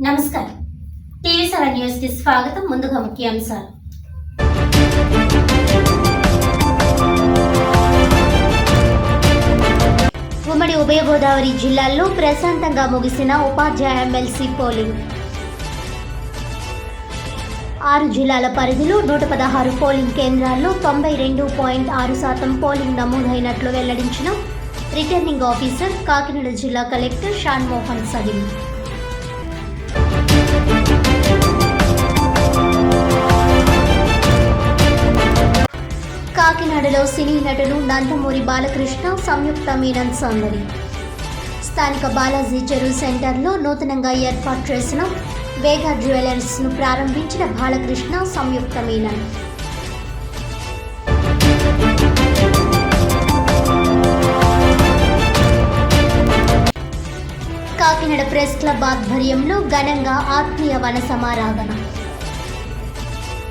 నమస్కారం. టీవీ7 న్యూస్ కి స్వాగతం. ముందుగా ముఖ్యాంశాలు. ఉమ్మడి ఉభయ గోదావరి జిల్లాల్లో ప్రశాంతంగా ముగిసిన ఉపాధ్యాయ ఎమ్మెల్సీ పోలింగ్. 6 జిల్లాల పరిధిలో 116 పోలింగ్ కేంద్రాల్లో 92.6% పోలింగ్ నమోదైనట్లు వెల్లడించిన రిటర్నింగ్ ఆఫీసర్ కాకినాడ జిల్లా కలెక్టర్ షాన్మోహన్ సలీం. కాకినాడలో సినీ నటులు నందమూరి బాలకృష్ణ సంయుక్త మీనన్ సందడి. స్థానిక బాలాజీ చెరువు సెంటర్లో నూతనంగా ఏర్పాటు చేసిన వేగా జ్యువెలర్స్ను ప్రారంభించిన బాలకృష్ణ సంయుక్త మీనన్. కాకినాడ ప్రెస్ క్లబ్ ఆధ్వర్యంలో ఘనంగా ఆత్మీయ వన సమారాధన.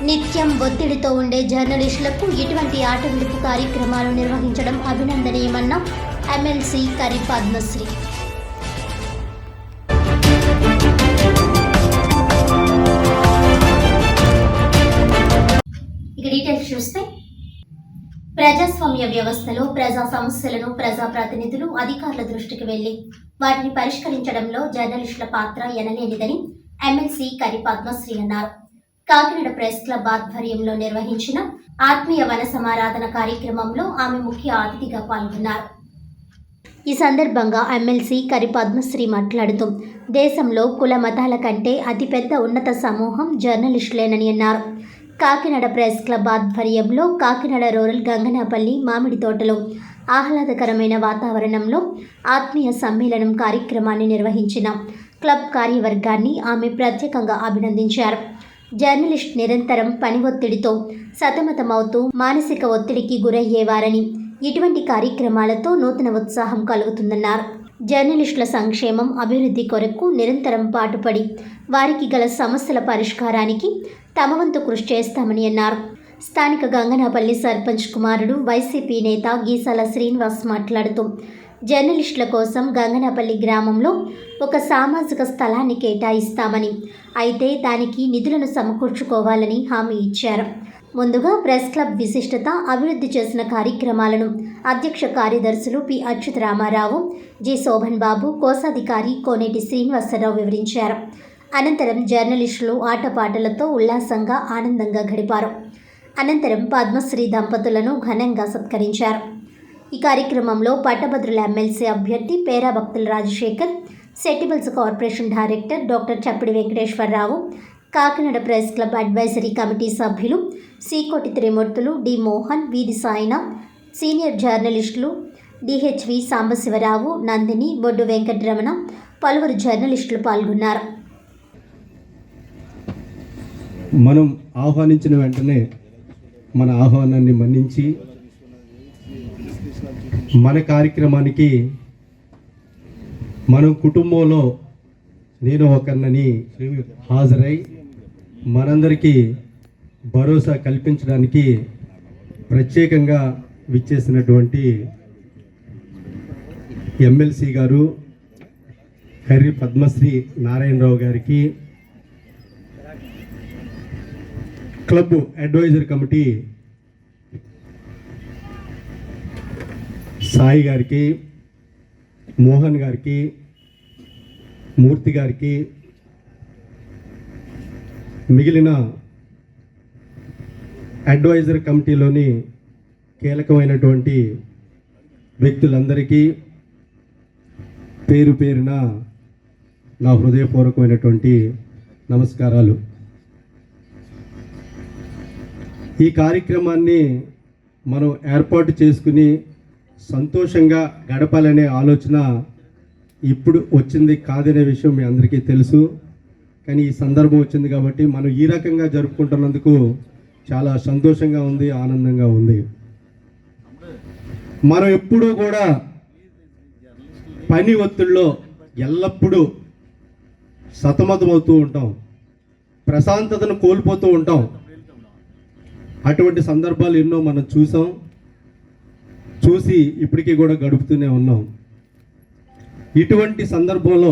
నిత్యం ఒత్తిడితో ఉండే జర్నలిస్టులకు ఇటువంటి ఆట విడుపు కార్యక్రమాలు నిర్వహించడం అభినందనీయమన్న ఎమ్మెల్సీ కరి పద్మశ్రీ. ఇక డీటెయిల్స్ చూస్తే, ప్రజాస్వామ్య వ్యవస్థలో ప్రజా సమస్యలను ప్రజాప్రతినిధులు అధికారుల దృష్టికి వెళ్లి వాటిని పరిష్కరించడంలో జర్నలిస్టుల పాత్ర ఎనలేనిదని ఎమ్మెల్సీ కరి పద్మశ్రీ అన్నారు. కాకినాడ ప్రెస్ క్లబ్ ఆధ్వర్యంలో నిర్వహించిన ఆత్మీయ వన సమారాధన కార్యక్రమంలో ఆమె ముఖ్య అతిథిగా పాల్గొన్నారు. ఈ సందర్భంగా ఎమ్మెల్సీ కరి పద్మశ్రీ మాట్లాడుతూ, దేశంలో కుల మతాల కంటే అతిపెద్ద ఉన్నత సమూహం జర్నలిస్టులేనని అన్నారు. కాకినాడ ప్రెస్ క్లబ్ ఆధ్వర్యంలో కాకినాడ రూరల్ గంగనాపల్లి మామిడి తోటలో ఆహ్లాదకరమైన వాతావరణంలో ఆత్మీయ సమ్మేళనం కార్యక్రమాన్ని నిర్వహించిన క్లబ్ కార్యవర్గాన్ని ఆమె ప్రత్యేకంగా అభినందించారు. జర్నలిస్ట్ నిరంతరం పని ఒత్తిడితో సతమతమవుతూ మానసిక ఒత్తిడికి గురయ్యేవారని, ఇటువంటి కార్యక్రమాలతో నూతన ఉత్సాహం కలుగుతుందన్నారు. జర్నలిస్టుల సంక్షేమం, అభివృద్ధి కొరకు నిరంతరం పాటుపడి వారికి గల సమస్యల పరిష్కారానికి తమ వంతు కృషి చేస్తామని అన్నారు. స్థానిక గంగనాపల్లి సర్పంచ్ కుమారుడు వైసీపీ నేత గీసాల శ్రీనివాస్ మాట్లాడుతూ, జర్నలిస్టుల కోసం గంగనాపల్లి గ్రామంలో ఒక సామాజిక స్థలాన్ని కేటాయిస్తామని, అయితే దానికి నిధులను సమకూర్చుకోవాలని హామీ ఇచ్చారు. ముందుగా ప్రెస్ క్లబ్ విశిష్టత, అభివృద్ధి చేసిన కార్యక్రమాలను అధ్యక్ష కార్యదర్శులు పి అచ్యుత రామారావు, జి శోభన్ బాబు, కోశాధికారి కోనేటి శ్రీనివాసరావు వివరించారు. అనంతరం జర్నలిస్టులు ఆటపాటలతో ఉల్లాసంగా ఆనందంగా గడిపారు. అనంతరం పద్మశ్రీ దంపతులను ఘనంగా సత్కరించారు. ఈ కార్యక్రమంలో పట్టభద్రుల ఎమ్మెల్సీ అభ్యర్థి పేరా భక్తుల రాజశేఖర్, సెటిబుల్స్ corporation director doctor Chappidi Venkateswararao, Kakinada press club advisory committee సభ్యులు సీకోటి త్రిమూర్తులు, డి మోహన్, వీధి సాయిన, సీనియర్ జర్నలిస్టులు డిహెచ్వి సాంబశివరావు, నందిని, బొడ్డు వెంకటరమణ, పలువురు జర్నలిస్టులు పాల్గొన్నారు. మనం ఆహ్వానించిన వెంటనే మన ఆహ్వానాన్ని మన్నించి మన కార్యక్రమానికి మనం కుటుంబంలో నేను ఒకరిని హాజరై మనందరికీ భరోసా కల్పించడానికి ప్రత్యేకంగా విచ్చేసినటువంటి ఎమ్మెల్సీ గారు కర్రి పద్మశ్రీ నారాయణరావు గారికి, క్లబ్ అడ్వైజర్ కమిటీ సాయి గారికి, మోహన్ గారికి, మూర్తి గారికి, మిగిలిన అడ్వైజర్ కమిటీలోని కీలకమైనటువంటి వ్యక్తులందరికీ పేరు పేరున నా హృదయపూర్వకమైనటువంటి నమస్కారాలు. ఈ కార్యక్రమాన్ని మనం ఏర్పాటు చేసుకుని సంతోషంగా గడపాలనే ఆలోచన ఇప్పుడు వచ్చింది కాదనే విషయం మీ అందరికీ తెలుసు. కానీ ఈ సందర్భం వచ్చింది కాబట్టి మనం ఈ రకంగా జరుపుకుంటున్నందుకు చాలా సంతోషంగా ఉంది, ఆనందంగా ఉంది. మనం ఎప్పుడూ కూడా పని ఒత్తిడిలో ఎల్లప్పుడూ సతమతమవుతూ ఉంటాం, ప్రశాంతతను కోల్పోతూ ఉంటాం. అటువంటి సందర్భాలు ఎన్నో మనం చూసి ఇప్పటికీ కూడా గడుపుతూనే ఉన్నాం. ఇటువంటి సందర్భంలో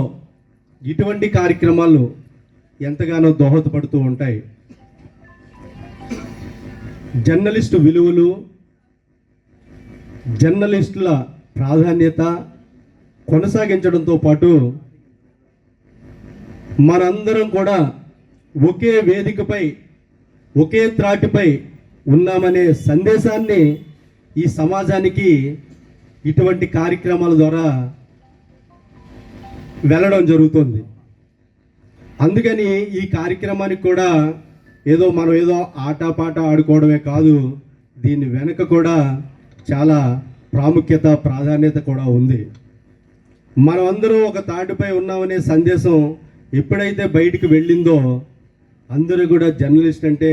ఇటువంటి కార్యక్రమాలు ఎంతగానో దోహదపడుతూ ఉంటాయి. జర్నలిస్టు విలువలు, జర్నలిస్టుల ప్రాధాన్యత కొనసాగించడంతో పాటు మనందరం కూడా ఒకే వేదికపై ఒకే త్రాటిపై ఉన్నామనే సందేశాన్ని ఈ సమాజానికి ఇటువంటి కార్యక్రమాల ద్వారా వెళ్ళడం జరుగుతుంది. అందుకని ఈ కార్యక్రమానికి కూడా మనం ఏదో ఆటపాట ఆడుకోవడమే కాదు, దీని వెనుక కూడా చాలా ప్రాముఖ్యత, ప్రాధాన్యత కూడా ఉంది. మనమందరం ఒక తాటిపై ఉన్నామనే సందేశం ఎప్పుడైతే బయటికి వెళ్ళిందో అందరూ కూడా జర్నలిస్ట్ అంటే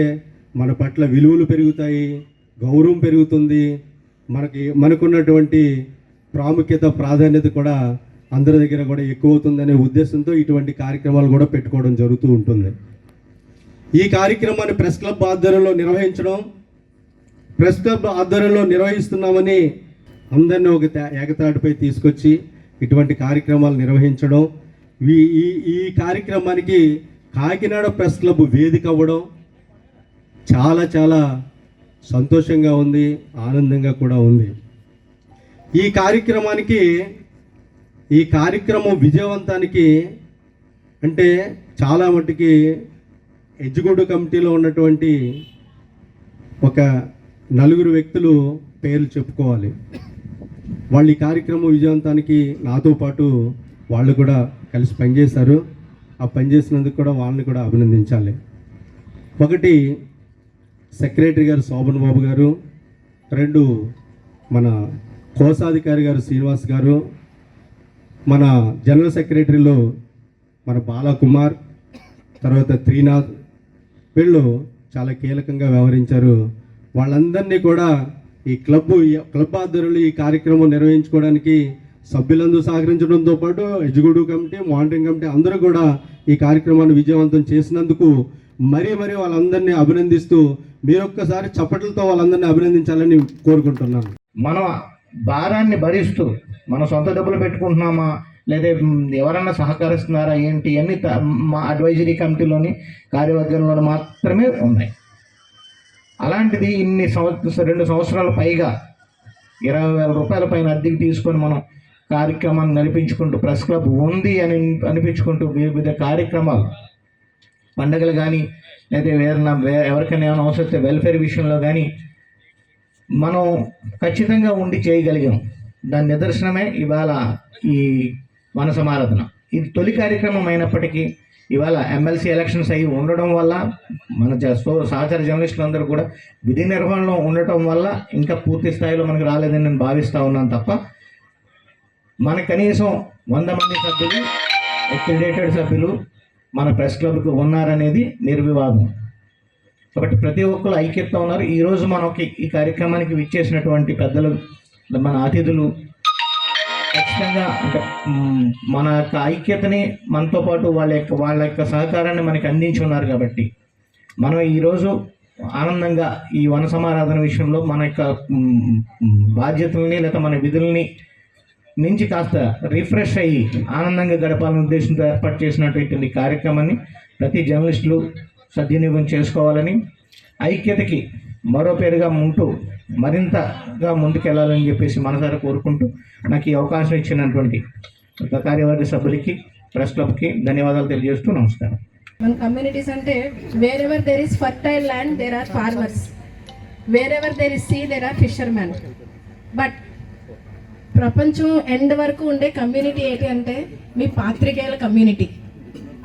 మన పట్ల విలువలు పెరుగుతాయి, గౌరవం పెరుగుతుంది, మనకున్నటువంటి ప్రాముఖ్యత, ప్రాధాన్యత కూడా అందరి దగ్గర కూడా ఎక్కువ అవుతుందనే ఉద్దేశంతో ఇటువంటి కార్యక్రమాలు కూడా పెట్టుకోవడం జరుగుతూ ఉంటుంది. ఈ కార్యక్రమాన్ని ప్రెస్ క్లబ్ ఆధ్వర్యంలో నిర్వహిస్తున్నామని అందరినీ ఒక ఏకతాటిపై తీసుకొచ్చి ఇటువంటి కార్యక్రమాలు నిర్వహించడం, ఈ కార్యక్రమానికి కాకినాడ ప్రెస్ క్లబ్ వేదిక అవ్వడం చాలా చాలా సంతోషంగా ఉంది, ఆనందంగా కూడా ఉంది. ఈ కార్యక్రమం విజయవంతానికి అంటే చాలా మట్టుకి ఎగ్జిక్యూటివ్ కమిటీలో ఉన్నటువంటి ఒక 4 వ్యక్తులు పేర్లు చెప్పుకోవాలి. వాళ్ళు ఈ కార్యక్రమం విజయవంతానికి నాతో పాటు వాళ్ళు కూడా కలిసి పనిచేశారు. ఆ పనిచేసినందుకు కూడా వాళ్ళని కూడా అభినందించాలి. ఒకటి సెక్రటరీ గారు శోభన్ బాబు గారు, 2 మన కోశాధికారి గారు శ్రీనివాస్ గారు, మన జనరల్ సెక్రటరీలో మన బాలకుమార్, తర్వాత త్రినాథ్, వీళ్ళు చాలా కీలకంగా వ్యవహరించారు. వాళ్ళందరినీ కూడా ఈ క్లబ్ ఆధ్వర్యంలో ఈ కార్యక్రమం నిర్వహించుకోవడానికి సభ్యులందరూ సహకరించడంతో పాటు ఎగ్జిక్యూటివ్ కమిటీ, మానిటరింగ్ కమిటీ అందరూ కూడా ఈ కార్యక్రమాన్ని విజయవంతం చేసినందుకు మరీ వాళ్ళందరినీ అభినందిస్తూ మీరొక్కసారి చప్పట్లతో వాళ్ళందరినీ అభినందించాలని కోరుకుంటున్నాను. మన భారాన్ని భరిస్తూ మన సొంత డబ్బులు పెట్టుకుంటున్నామా లేదా ఎవరన్నా సహకరిస్తున్నారా ఏంటి అన్ని మా అడ్వైజరీ కమిటీలోని కార్యవర్గంలో మాత్రమే ఉన్నాయి. అలాంటిది 2 సంవత్సరాల పైగా 20,000 రూపాయల పైన అద్దెకి తీసుకొని మనం కార్యక్రమాన్ని నడిపించుకుంటూ ప్రెస్ క్లబ్ ఉంది అని అనిపించుకుంటూ వివిధ కార్యక్రమాలు, పండగలు కానీ లేదా ఎవరికైనా ఏమైనా అవసరం వెల్ఫేర్ విషయంలో కానీ మనం ఖచ్చితంగా ఉండి చేయగలిగాం. దాని నిదర్శనమే ఇవాళ ఈ వన సమారాధన. ఇది తొలి కార్యక్రమం అయినప్పటికీ ఇవాళ ఎమ్మెల్సీ ఎలక్షన్స్ అయ్యి ఉండడం వల్ల మన సహచర జర్నలిస్టులందరూ కూడా విధి నిర్వహణలో ఉండటం వల్ల ఇంకా పూర్తి స్థాయిలో మనకు రాలేదని నేను భావిస్తూ ఉన్నాను తప్ప మన కనీసం 100 మంది సభ్యులు, అక్రిడేటెడ్ సభ్యులు మన ప్రెస్ క్లబ్కి ఉన్నారనేది నిర్వివాదం. కాబట్టి ప్రతి ఒక్కరు ఐక్యత ఉన్నారు. ఈరోజు మనకి ఈ కార్యక్రమానికి విచ్చేసినటువంటి పెద్దలు, మన అతిథులు ఖచ్చితంగా అంటే మన యొక్క ఐక్యతని మనతో పాటు వాళ్ళ యొక్క సహకారాన్ని మనకి అందించి ఉన్నారు. కాబట్టి మనం ఈరోజు ఆనందంగా ఈ వన సమారాధన విషయంలో మన యొక్క బాధ్యతల్ని లేదా మన విధుల్ని నుంచి కాస్త రిఫ్రెష్ అయ్యి ఆనందంగా గడపాలనే ఉద్దేశంతో ఏర్పాటు చేసినటువంటి కార్యక్రమాన్ని ప్రతి జర్నలిస్టులు సద్వినియోగం చేసుకోవాలని, ఐక్యతకి మరో పేరుగా ఉంటూ మరింతగా ముందుకెళ్లాలని చెప్పేసి మనసారా కోరుకుంటూ నాకు ఈ అవకాశం ఇచ్చినటువంటి కార్యవర్గ సభ్యులకి, ప్రెస్ క్లబ్కి ధన్యవాదాలు తెలియజేస్తూ నమస్కారం. మన కమ్యూనిటీస్ అంటే wherever there is fertile land there are farmers, wherever there is sea there are fishermen. But ప్రపంచం ఎండ్ వరకు ఉండే కమ్యూనిటీ ఏంటి అంటే మీ పాత్రికేయుల కమ్యూనిటీ.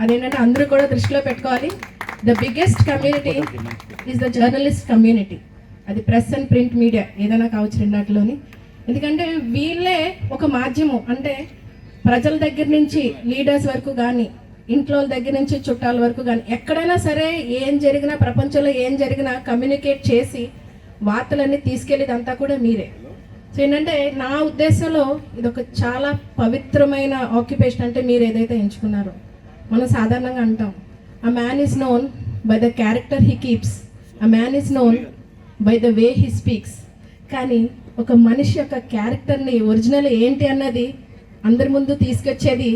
అదేంటంటే అందరూ కూడా దృష్టిలో పెట్టుకోవాలి. The biggest community is the journalist community. అది ప్రెస్ అండ్ ప్రింట్ మీడియా ఏదైనా కావచ్చు రెండాటిలోని. ఎందుకంటే వీళ్ళే ఒక మాధ్యమం. అంటే ప్రజల దగ్గర నుంచి లీడర్స్ వరకు కానీ, ఇంట్లో దగ్గర నుంచి చుట్టాల వరకు కానీ ఎక్కడైనా సరే ఏం జరిగినా, ప్రపంచంలో ఏం జరిగినా కమ్యూనికేట్ చేసి వార్తలన్నీ తీసుకెళ్ళేదంతా కూడా మీరే. సో ఏంటంటే నా ఉద్దేశంలో ఇది ఒక చాలా పవిత్రమైన ఆక్యుపేషన్. అంటే మీరు ఏదైతే ఎంచుకున్నారో, మనం సాధారణంగా అంటాం a man is known by the character he keeps, a man is known by the way he speaks. కానీ ఒక మనిషి యొక్క క్యారెక్టర్ని ఒరిజినల్ ఏంటి అన్నది అందరి ముందు తీసుకొచ్చేది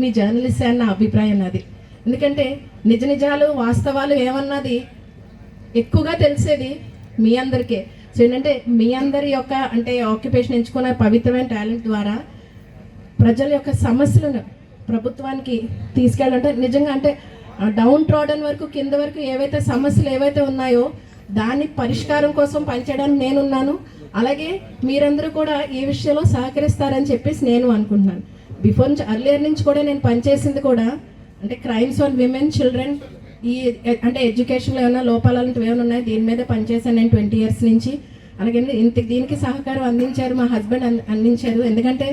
మీ జర్నలిస్ట్ అన్న అభిప్రాయం నాది. ఎందుకంటే నిజ నిజాలు వాస్తవాలు ఏమన్నది ఎక్కువగా తెలిసేది మీ అందరికీ. సో ఏంటంటే మీ అందరి యొక్క అంటే ఆక్యుపేషన్ ఎంచుకున్న పవిత్రమైన టాలెంట్ ద్వారా ప్రజల యొక్క సమస్యలను ప్రభుత్వానికి తీసుకెళ్ళాలంటే నిజంగా అంటే డౌన్ ట్రాడన్ వరకు కింద వరకు ఏవైతే సమస్యలు ఏవైతే ఉన్నాయో దాని పరిష్కారం కోసం పనిచేయడానికి నేనున్నాను. అలాగే మీరందరూ కూడా ఈ విషయంలో సహకరిస్తారని చెప్పేసి నేను అనుకుంటున్నాను. బిఫోర్ అర్లియర్ నుంచి కూడా నేను పనిచేసింది కూడా అంటే క్రైమ్స్ ఆన్ విమెన్ చిల్డ్రన్ ఈ అంటే ఎడ్యుకేషన్లో ఏమైనా లోపాలు అలాంటివి ఏమైనా ఉన్నాయి దీని మీద పనిచేశాను నేను 20 years నుంచి. అలాగే దీనికి సహకారం అందించారు మా హస్బెండ్ అందించారు. ఎందుకంటే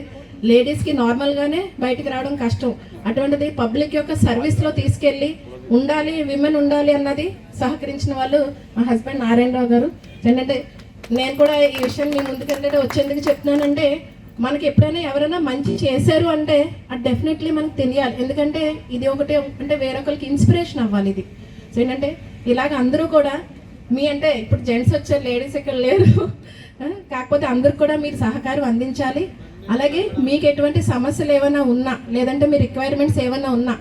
లేడీస్కి నార్మల్గానే బయటికి రావడం కష్టం, అటువంటిది పబ్లిక్ యొక్క సర్వీస్లో తీసుకెళ్ళి ఉండాలి విమెన్ ఉండాలి అన్నది సహకరించిన వాళ్ళు మా హస్బెండ్ నారాయణరావు గారు. ఏంటంటే నేను కూడా ఈ విషయం మీ ముందుకంటే వచ్చేందుకు చెప్తున్నానంటే మనకి ఎప్పుడైనా ఎవరైనా మంచి చేశారు అంటే అది డెఫినెట్లీ మనకు తెలియాలి. ఎందుకంటే ఇది ఒకటి అంటే వేరొకరికి ఇన్స్పిరేషన్ అవ్వాలి ఇది. సో ఏంటంటే ఇలాగ అందరూ కూడా మీ అంటే ఇప్పుడు జెంట్స్ వచ్చారు లేడీస్ ఇక్కడ లేరు కాకపోతే అందరూ కూడా మీరు సహకారం అందించాలి. అలాగే మీకు ఎటువంటి సమస్యలు ఏమైనా ఉన్నా లేదంటే మీ రిక్వైర్మెంట్స్ ఏమైనా ఉన్నా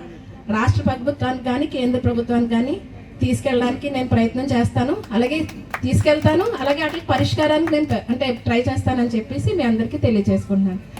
రాష్ట్ర ప్రభుత్వానికి కానీ కేంద్ర ప్రభుత్వానికి కానీ తీసుకెళ్ళడానికి నేను ప్రయత్నం చేస్తాను, అలాగే తీసుకెళ్తాను, అలాగే వాటికి పరిష్కారానికి నేను అంటే ట్రై చేస్తానని చెప్పేసి మీ అందరికీ తెలియజేసుకుంటున్నాను.